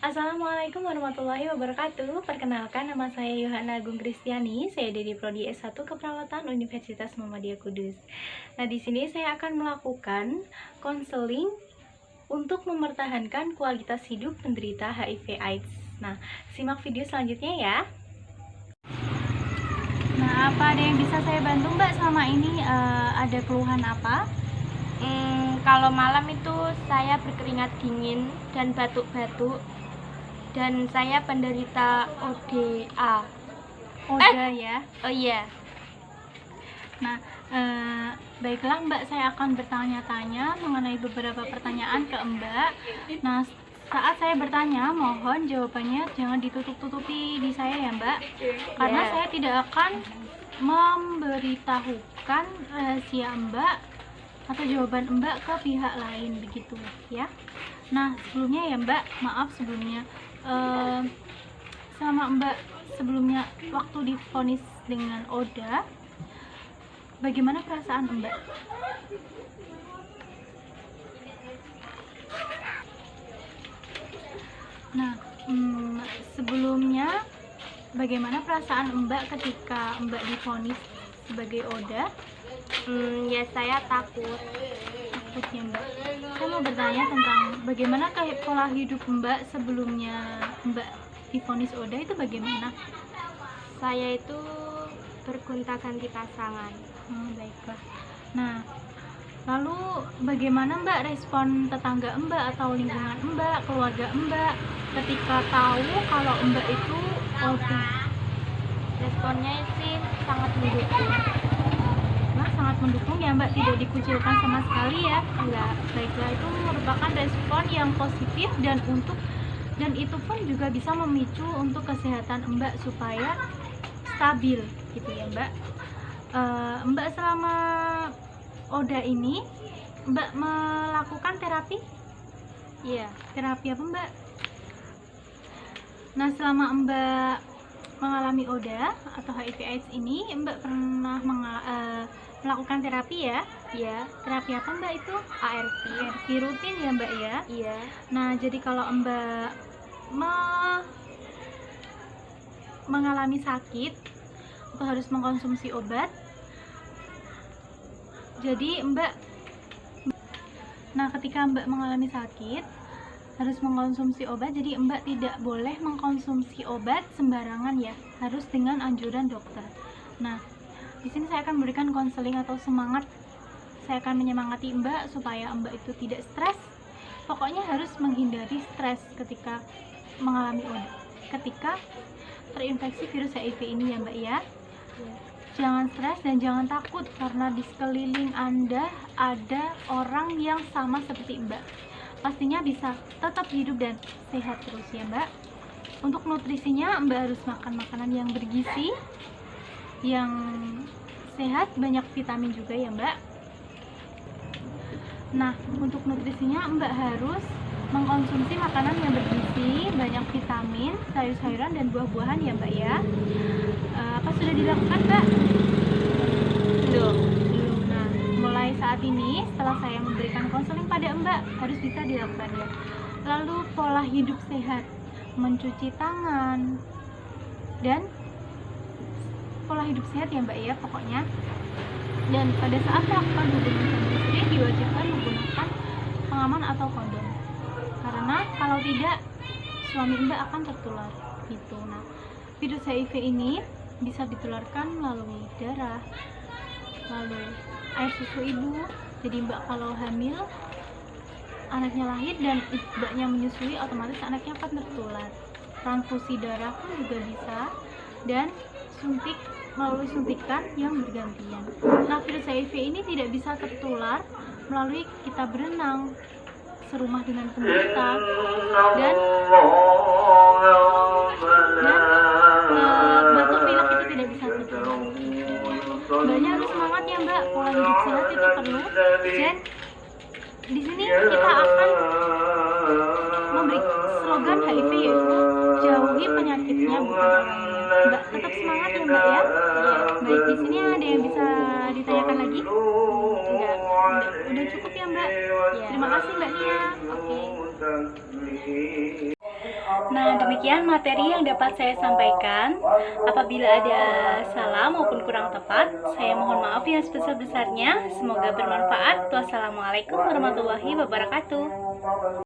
Assalamualaikum warahmatullahi wabarakatuh. Perkenalkan, nama saya Yohana Agung Kristiani. Saya dari Prodi S1 Keperawatan Universitas Muhammadiyah Kudus. Nah, di sini saya akan melakukan konseling untuk mempertahankan kualitas hidup penderita HIV/AIDS. Nah, simak video selanjutnya ya. Nah, apa ada yang bisa saya bantu, Mbak? Selama ini ada keluhan apa? Kalau malam itu saya berkeringat dingin dan batuk-batuk, dan saya penderita ODA. ODA ya. Oh iya. Nah, baiklah Mbak, saya akan bertanya-tanya mengenai beberapa pertanyaan ke Mbak. Nah, saat saya bertanya, mohon jawabannya jangan ditutup-tutupi di saya ya Mbak, karena saya tidak akan memberitahukan rahasia Mbak atau jawaban Mbak ke pihak lain, begitu ya. Nah, sebelumnya ya Mbak, maaf sebelumnya, selama Mbak sebelumnya waktu divonis dengan ODA, bagaimana perasaan Mbak? Nah, sebelumnya bagaimana perasaan Mbak ketika Mbak divonis sebagai ODA? Ya saya takut. Takut ya Mbak. Saya mau bertanya tentang bagaimana pola hidup Mbak sebelumnya Mbak divonis ODA itu bagaimana? Saya itu bergonta-ganti pasangan. Baiklah. Nah, lalu bagaimana Mbak respon tetangga Mbak atau lingkungan Mbak, keluarga Mbak ketika tahu kalau Mbak itu ODA? Responnya sih sangat mendukung. Nah, sangat mendukung ya Mbak, tidak dikucilkan sama sekali ya. Enggak. Baiklah, itu merupakan respon yang positif dan itu pun juga bisa memicu untuk kesehatan Mbak supaya stabil gitu ya Mbak. Mbak selama ODA ini Mbak melakukan terapi? Iya. Terapi apa Mbak? Nah, selama Mbak mengalami ODA atau HIV/AIDS ini, Mbak pernah melakukan terapi ya? Iya. Terapi apa Mbak itu? ARV. ARV rutin ya Mbak ya? Iya. Nah, jadi kalau Mbak mengalami sakit atau harus mengkonsumsi obat, jadi ketika Mbak mengalami sakit harus mengkonsumsi obat, jadi Mbak tidak boleh mengkonsumsi obat sembarangan ya, harus dengan anjuran dokter. Nah, di sini saya akan memberikan konseling atau semangat. Saya akan menyemangati Mbak supaya Mbak itu tidak stres. Pokoknya harus menghindari stres ketika mengalami ODA, ketika terinfeksi virus HIV ini ya Mbak ya. Jangan stres dan jangan takut, karena di sekeliling Anda ada orang yang sama seperti Mbak. Pastinya bisa tetap hidup dan sehat terus ya Mbak. Untuk nutrisinya Mbak harus makan makanan yang bergizi, yang sehat, banyak vitamin juga ya Mbak. Nah, untuk nutrisinya Mbak harus mengkonsumsi makanan yang bergizi, banyak vitamin, sayur-sayuran dan buah-buahan ya Mbak ya. Apa sudah dilakukan Mbak? Belum. Nah, mulai saat ini setelah saya memberikan konseling pada Mbak, harus bisa dilakukan ya. Lalu pola hidup sehat, mencuci tangan, dan pola hidup sehat ya Mbak ya pokoknya. Dan pada saat melakukan hubungan suami istri diwajibkan menggunakan pengaman atau kondom, karena kalau tidak suami Mbak akan tertular gitu. Nah, virus HIV ini bisa ditularkan melalui darah, melalui air susu ibu. Jadi Mbak kalau hamil, anaknya lahir dan Mbaknya menyusui, otomatis anaknya akan tertular. Transfusi darah pun juga bisa, dan melalui suntikan yang bergantian. Nah, virus HIV ini tidak bisa tertular melalui kita berenang serumah dengan penderita, dan batuk pilek itu tidak bisa tertular. Mbaknya harus semangat ya Mbak, pola hidup sehat itu perlu. Dan di sini kita akan memberi slogan HIV, yaitu jauhi penyakitnya bukan orangnya. Mbak tetap semangat ya Mbak ya. Baik, di sini ada yang bisa ditanyakan lagi? Enggak. Udah cukup ya Mbak. Terima kasih Mbak Nia. Oke. Nah, demikian materi yang dapat saya sampaikan. Apabila ada salah maupun kurang tepat, saya mohon maaf yang sebesar-besarnya. Semoga bermanfaat. Wassalamualaikum warahmatullahi wabarakatuh.